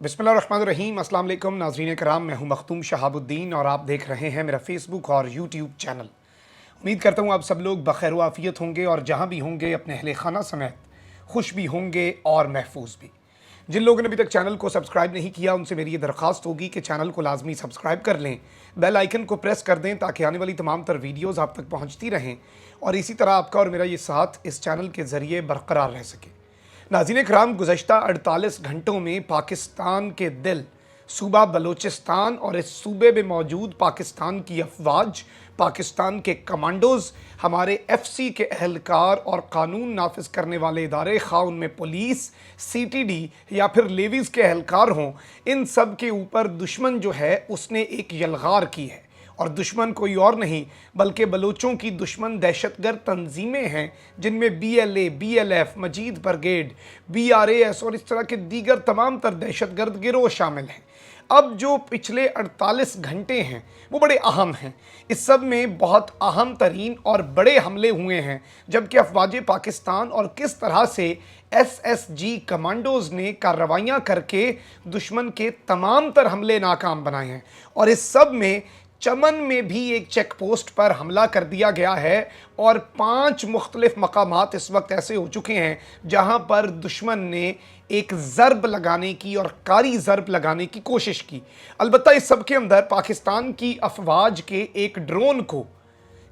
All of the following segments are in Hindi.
बिस्मिल्लाहिर्रहमानिर्रहीम। अस्सलाम वालेकुम नाज़रीन कराम, मैं हूं मखदूम शहाबुद्दीन और आप देख रहे हैं मेरा फेसबुक और यूट्यूब चैनल। उम्मीद करता हूं आप सब लोग बखैर व आफ़ियत होंगे और जहां भी होंगे अपने अहले खाना समेत खुश भी होंगे और महफूज भी। जिन लोगों ने अभी तक चैनल को सब्सक्राइब नहीं किया उनसे मेरी ये दरख्वास्त होगी कि चैनल को लाजमी सब्सक्राइब कर लें, बेल आइकन को प्रेस कर दें ताकि आने वाली तमाम तर वीडियोज़ आप तक पहुँचती रहें और इसी तरह आपका और मेरा ये साथ इस चैनल के ज़रिए बरकरार रह सके। नाज़रीन कराम, गुज़श्ता 48 घंटों में पाकिस्तान के दिल सूबा बलूचिस्तान और इस सूबे में मौजूद पाकिस्तान की अफवाज, पाकिस्तान के कमांडोज़, हमारे FC के अहलकार और कानून नाफिज करने वाले इदारे, खा उनमें पुलिस, CTD या फिर लेवीज़ के अहलकार हों, इन सब के ऊपर दुश्मन जो है उसने एक यलगार की है। और दुश्मन कोई और नहीं बल्कि बलूचों की दुश्मन दहशतगर्द तंजीमें हैं, जिनमें BLA, BLF, मजीद ब्रिगेड, BRAS और इस तरह के दीगर तमाम तर दहशतगर्द गिरोह शामिल हैं। अब जो पिछले 48 घंटे हैं वो बड़े अहम हैं। इस सब में बहुत अहम तरीन और बड़े हमले हुए हैं, जबकि अफवाज पाकिस्तान और किस तरह से SSG कमांडोज़ ने कार्रवाइयाँ करके दुश्मन के तमाम तर हमले नाकाम बनाए हैं। और इस सब में चमन में भी एक चेक पोस्ट पर हमला कर दिया गया है और 5 मुख्तलिफ मकामात इस वक्त ऐसे हो चुके हैं जहां पर दुश्मन ने एक ज़रब लगाने की और कारी ज़रब लगाने की कोशिश की। अलबत्ता इस सब के अंदर पाकिस्तान की अफवाज के एक ड्रोन को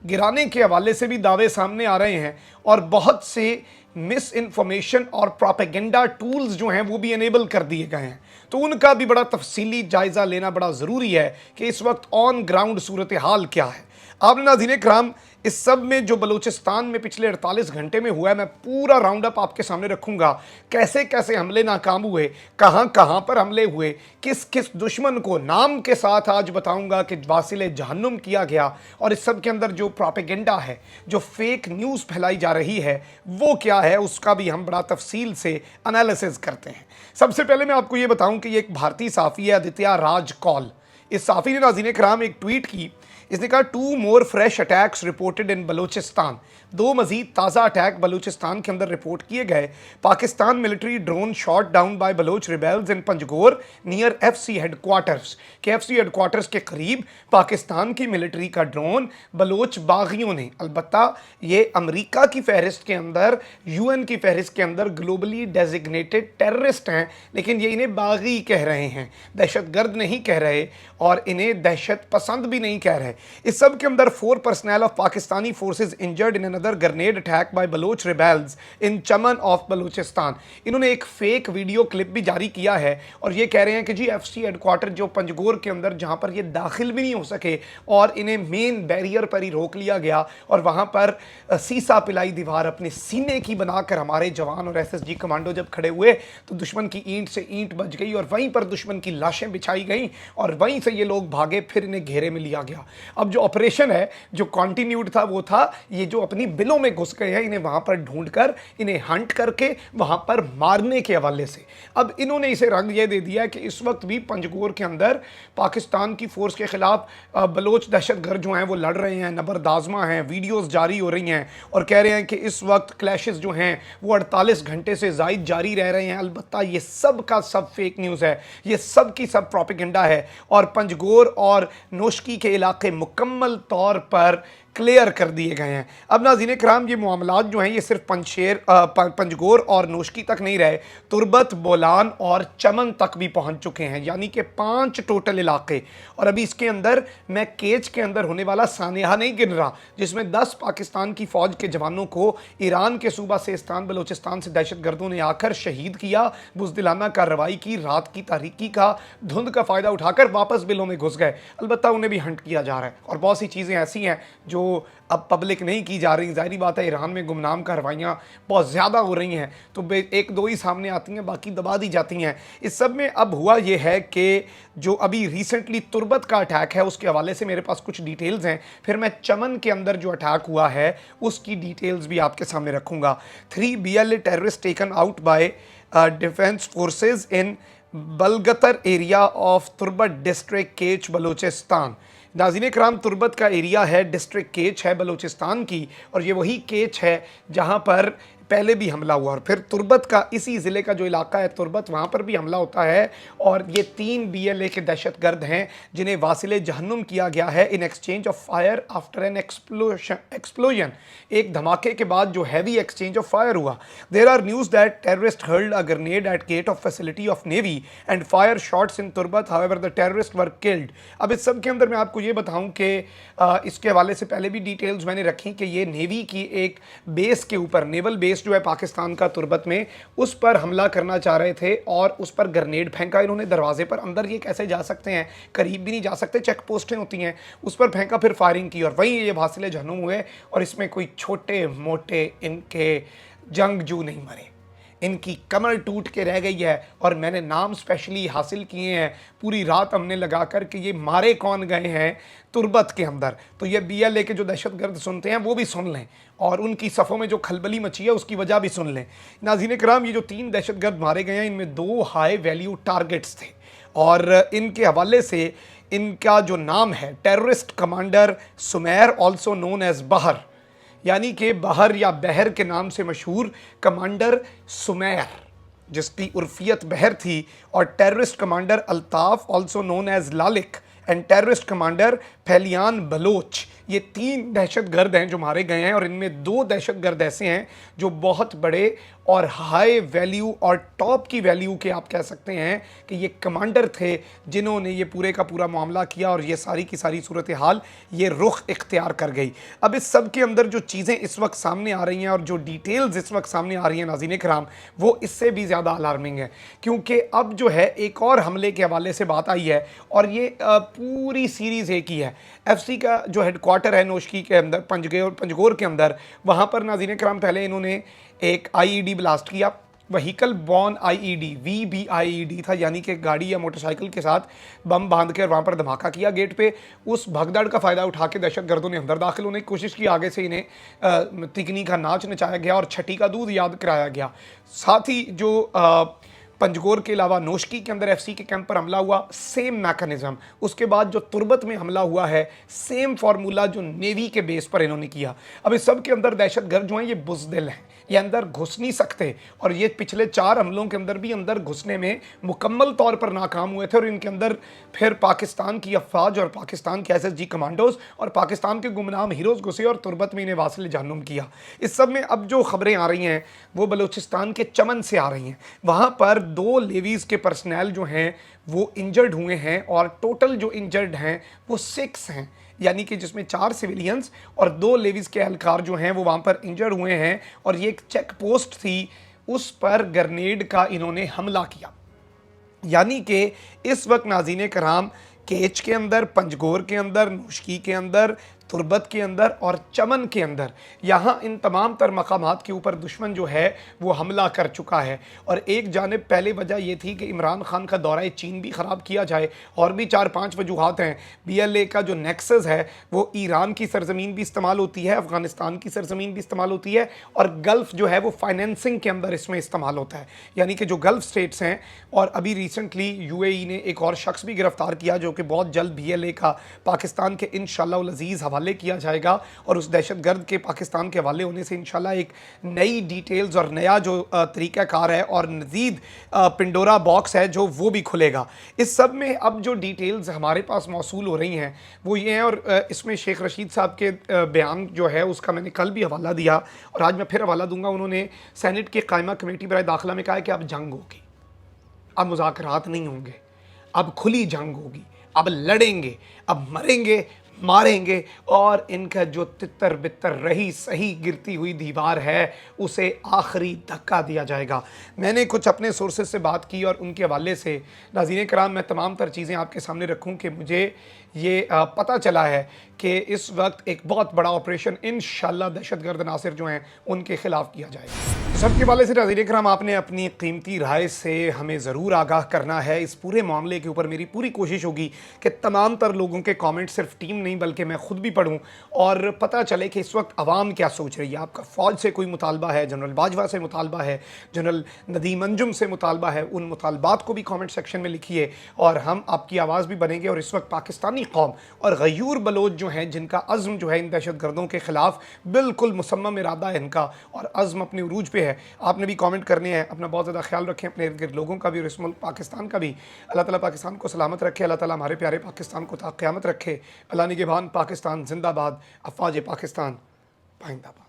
गिराने के हवाले से भी दावे सामने आ रहे हैं और बहुत से मिस इन्फॉर्मेशन और प्रोपेगेंडा टूल्स जो हैं वो भी इनेबल कर दिए गए हैं। तो उनका भी बड़ा तफसीली जायज़ा लेना बड़ा ज़रूरी है कि इस वक्त ऑन ग्राउंड सूरत हाल क्या है। आपने नाज़रीन कराम, इस सब में जो बलूचिस्तान में पिछले 48 घंटे में हुआ है, मैं पूरा राउंड अप आपके सामने रखूंगा। कैसे कैसे हमले नाकाम हुए, कहां कहां पर हमले हुए, किस किस दुश्मन को नाम के साथ आज बताऊंगा कि वासिले जहन्नुम किया गया। और इस सब के अंदर जो प्रोपेगेंडा है, जो फेक न्यूज़ फैलाई जा रही है, वो क्या है, उसका भी हम बड़ा तफसील से एनालिसिस करते हैं। सबसे पहले मैं आपको ये बताऊं कि ये एक भारतीय साफ़ी है, आदित्य राज कौल। इस साफ़ी ने नाज़रीन कराम एक ट्वीट की। इसने कहा 2 more fresh attacks reported in Balochistan. 2 मजीद ताज़ा अटैक बलूचिस्तान के अंदर रिपोर्ट किए गए। Pakistan military drone shot down by Baloch rebels in Panjgur near FC headquarters. के FC हेडक्वार्टर्स के करीब पाकिस्तान की मिलिट्री का ड्रोन बलोच बागियों ने, अलबत्ता ये अमरीका की फहरिस्त के अंदर, UN की फहरिस्त के अंदर ग्लोबली डेजिग्नेटेड टेररिस्ट हैं, लेकिन ये इन्हें बागी कह रहे हैं, दहशतगर्द नहीं कह रहे और इन्हें दहशत पसंद भी नहीं कह रहे। इस सब के अंदर 4 personnel of Pakistani forces injured in another grenade attack by Baloch rebels in Chaman of Balochistan. इन्होंने एक फेक वीडियो क्लिप भी जारी किया है और ये कह रहे हैं कि जी FC हेडक्वार्टर जो पंजगोर के अंदर, जहां पर ये दाखिल भी नहीं हो सके और इन्हें मेन बैरियर पर ही रोक लिया गया और वहां पर सीसा पिलाई दीवार अपने सीने की बनाकर हमारे जवान और SSG कमांडो जब खड़े हुए तो दुश्मन की ईंट से ईंट बज गई और वहीं पर दुश्मन की लाशें बिछाई गई और वहीं से ये लोग भागे, फिर इन्हें घेरे में लिया गया। अब जो ऑपरेशन है, जो कॉन्टिन्यूड था, वो था ये जो अपनी बिलों में घुस गए हैं, इन्हें वहां पर ढूंढकर, इन्हें हंट करके वहां पर मारने के हवाले से। अब इन्होंने इसे रंग ये दे दिया है कि इस वक्त भी पंजगोर के अंदर पाकिस्तान की फोर्स के खिलाफ बलोच दहशतगर्द जो हैं वो लड़ रहे हैं, नबरदाजमा हैं, वीडियोस जारी हो रही हैं और कह रहे हैं कि इस वक्त क्लैशेस जो हैं वो 48 घंटे से ज़ायद जारी रह रहे हैं। अलबत्ता ये सब का सब फेक न्यूज़ है, ये सब की सब प्रोपेगेंडा है और पंजगोर और नोशकी के इलाके मुकम्मल तौर पर क्लियर कर दिए गए हैं। अब नाज़रीन कराम, ये मामलात जो हैं ये सिर्फ पंजगोर और नोशकी तक नहीं रहे, तुरबत, बोलान और चमन तक भी पहुंच चुके हैं, यानी कि 5 टोटल इलाके। और अभी इसके अंदर मैं केच के अंदर होने वाला सानिया नहीं गिन रहा, जिसमें 10 पाकिस्तान की फ़ौज के जवानों को ईरान के सूबा सिस्तान बलूचिस्तान से दहशतगर्दों ने आकर शहीद किया, बुज़दिलाना कार्रवाई की, रात की तारीकी का, धुंध का फ़ायदा उठाकर वापस बिलों में घुस गए। अलबत्ता उन्हें भी हंट किया जा रहा है और बहुत सी चीज़ें ऐसी हैं जो अब पब्लिक नहीं की जा रही। ज़ाहिरी बात है, ईरान में गुमनाम कार्रवाइयाँ बहुत ज़्यादा हो रही हैं तो 1-2 ही सामने आती हैं, बाकी दबा दी जाती हैं। इस सब में अब हुआ ये है कि जो अभी रिसेंटली तुरबत का अटैक है उसके हवाले से मेरे पास कुछ डिटेल्स हैं, फिर मैं चमन के अंदर जो अटैक हुआ है उसकी डिटेल्स भी आपके सामने रखूँगा। 3 BLA terrorist taken out by defence forces in Balgatar area of Turbat district Kech Balochistan. नाज़रीन कराम, तुरबत का एरिया है, डिस्ट्रिक्ट केच है बलूचिस्तान की और ये वही केच है जहाँ पर पहले भी हमला हुआ और फिर तुर्बत का इसी ज़िले का जो इलाका है तुर्बत, वहाँ पर भी हमला होता है और ये 3 BLA के दहशतगर्द हैं जिन्हें वासिले जहन्नुम किया गया है in exchange of fire after an explosion. एक धमाके के बाद जो हैवी एक्सचेंज ऑफ फायर हुआ। There are news that terrorist hurled a grenade at gate of facility of navy and fire shots in Turbat, however the terrorist were killed. अब इस सब के अंदर मैं आपको ये बताऊं कि इसके हवाले से पहले भी डिटेल्स मैंने रखी कि ये नेवी की एक बेस के ऊपर, नेवल बेस जो है पाकिस्तान का तुर्बत में, उस पर हमला करना चाह रहे थे और उस पर ग्रेनेड फेंका इन्होंने दरवाजे पर। अंदर ये कैसे जा सकते हैं, करीब भी नहीं जा सकते, चेक पोस्टें होती हैं, उस पर फेंका, फिर फायरिंग की और वहीं ये वासिले जहन्नुम हुए। और इसमें कोई छोटे मोटे इनके जंगजू नहीं मरे, इनकी कमर टूट के रह गई है। और मैंने नाम स्पेशली हासिल किए हैं, पूरी रात हमने लगा कर कि ये मारे कौन गए हैं तुर्बत के अंदर। तो ये BLA के जो दहशतगर्द सुनते हैं वो भी सुन लें और उनकी सफ़ों में जो खलबली मची है उसकी वजह भी सुन लें। नाज़रीन कराम, ये जो 3 दहशतगर्द मारे गए हैं इनमें 2 हाई वैल्यू टारगेट्स थे और इनके हवाले से इनका जो नाम है terrorist commander Sumair, also known as Bahar, यानी कि बहर या बहर के नाम से मशहूर कमांडर सुमैर, जिसकी उर्फियत बहर थी, और terrorist commander Altaf, also known as Lalik, and terrorist commander फैलियान बलोच। ये 3 दहशतगर्द हैं जो मारे गए हैं और इनमें 2 दहशतगर्द ऐसे हैं जो बहुत बड़े और हाई वैल्यू और टॉप की वैल्यू के, आप कह सकते हैं कि ये कमांडर थे जिन्होंने ये पूरे का पूरा मामला किया और ये सारी की सारी सूरत हाल ये रुख इख्तियार कर गई। अब इस सब के अंदर जो चीज़ें इस वक्त सामने आ रही हैं और जो डिटेल्स इस वक्त सामने आ रही हैं नाज़रीन कराम, वो इससे भी ज़्यादा अलार्मिंग है, क्योंकि अब जो है एक और हमले के हवाले से बात आई है और ये पूरी सीरीज़ एक ही है। FC का जो हेडक्वार्टर है नोशकी के अंदर, पंजगोर के अंदर, वहाँ पर नाज़रीन कराम पहले इन्होंने एक IED ब्लास्ट किया, व्हीकल बॉर्न IED, VBIED था, यानी कि गाड़ी या मोटरसाइकिल के साथ बम बांध के और वहाँ पर धमाका किया गेट पे। उस भगदड़ का फ़ायदा उठा के दहशतगर्दों ने अंदर दाखिल होने की कोशिश की, आगे से इन्हें तिकनी का नाच नचाया गया और छठी का दूध याद कराया गया। साथ ही जो पंजगोर के अलावा नोशकी के अंदर FC के कैंप पर हमला हुआ, सेम मैकेनिज्म। उसके बाद जो तुर्बत में हमला हुआ है, सेम फार्मूला जो नेवी के बेस पर इन्होंने किया। अब इस सब के अंदर दहशतगर्द जो हैं ये बुज़दिल हैं, ये अंदर घुस नहीं सकते और ये पिछले 4 हमलों के अंदर भी अंदर घुसने में मुकम्मल तौर पर नाकाम हुए थे और इनके अंदर फिर पाकिस्तान की अफवाज और पाकिस्तान के SSG कमांडोज और पाकिस्तान के गुमनाम हीरोज़ घुसे और तुर्बत में इन्हें वासिल जहन्नुम किया। इस सब में अब जो खबरें आ रही हैं वो बलूचिस्तान के चमन से आ रही हैं। वहाँ पर 2 लेवीज़ के पर्सनल जो हैं वो इंजर्ड हुए हैं और टोटल जो इंजर्ड हैं वो 6 हैं, यानी कि जिसमें 4 सिविलियंस और 2 लेवीज़ के एहलकार जो हैं वो वहाँ पर इंजर्ड हुए हैं। और ये एक चेक पोस्ट थी, उस पर ग्रेनेड का इन्होंने हमला किया। यानी कि इस वक्त नाज़रीन कराम केच के अंदर, पंजगोर के अंदर, नोशकी के अंदर, तुर्बत के अंदर और चमन के अंदर, यहाँ इन तमाम तर मकामात के ऊपर दुश्मन जो है वो हमला कर चुका है। और एक जानिब पहले वजह ये थी कि इमरान खान का दौरा चीन भी ख़राब किया जाए, और भी 4-5 वजूहात हैं। BLA का जो नेक्सस है वो ईरान की सरजमीन भी इस्तेमाल होती है, अफ़गानिस्तान की सरजमीन भी इस्तेमाल होती है, और गल्फ़ जो है वो फाइनेंसिंग के अंदर इसमें इस्तेमाल होता है, यानी कि जो गल्फ़ स्टेट्स हैं। और अभी रिसेंटली UAE ने एक और शख्स भी गिरफ़्तार किया जो कि बहुत जल्द BLA का पाकिस्तान के इंशाअल्लाह अज़ीज़ हवाले किया जाएगा और उस दहशतगर्द के पाकिस्तान के हवाले होने से इंशाल्लाह एक नई डिटेल्स और नया जो तरीक़ाकार है और मज़ीद पिंडोरा बॉक्स है जो वो भी खुलेगा। इस सब में अब जो डिटेल्स हमारे पास मौसूल हो रही हैं वो ये हैं, और इसमें शेख रशीद साहब के बयान जो है उसका मैंने कल भी हवाला दिया और आज मैं फिर हवाला दूंगा। उन्होंने सेनेट की कायमा कमेटी बराए दाखिला में कहा है कि अब जंग होगी, अब मुज़ाकरात नहीं होंगे, अब खुली जंग होगी, अब लड़ेंगे, अब मरेंगे, मारेंगे, और इनका जो तितर बितर रही सही गिरती हुई दीवार है उसे आखिरी धक्का दिया जाएगा। मैंने कुछ अपने सोर्सेज से बात की और उनके हवाले से नाज़रीन कराम मैं तमाम तर चीज़ें आपके सामने रखूं कि मुझे ये पता चला है कि इस वक्त एक बहुत बड़ा ऑपरेशन इंशाअल्लाह दहशतगर्द नासिर जो हैं उनके ख़िलाफ़ किया जाएगा। सबके वाले से नाज़रीन इकराम, आपने अपनी कीमती राय से हमें ज़रूर आगाह करना है। इस पूरे मामले के ऊपर मेरी पूरी कोशिश होगी कि तमाम तर लोगों के कमेंट सिर्फ टीम नहीं बल्कि मैं ख़ुद भी पढ़ूं और पता चले कि इस वक्त आवाम क्या सोच रही है। आपका फ़ौज से कोई मुतालबा है, जनरल बाजवा से मुतालबा है, जनरल नदीम अंजुम से मुतालबा है, उन मुतालबात को भी कमेंट सेक्शन में लिखिए और हम आपकी आवाज़ भी बनेंगे। और इस वक्त पाकिस्तानी कौम और गयूर बलोच जो हैं, जिनका अज़्म जो है इन दहशत गर्दों के ख़िलाफ़ बिल्कुल मुसम्मम इरादा है इनका और अज़्म अपने उरूज पे है। आपने भी कमेंट करने हैं। अपना बहुत ज़्यादा ख्याल रखें, अपने इर्द गिर्द लोगों का भी और इस मुल्क पाकिस्तान का भी। अल्लाह ताला पाकिस्तान को सलामत रखे। अल्लाह ताला हमारे प्यारे पाकिस्तान को ता क़यामत रखे। अल्लाह निगहबान पाकिस्तान जिंदाबाद। अफ़वाज पाकिस्तान पाइंदाबाद।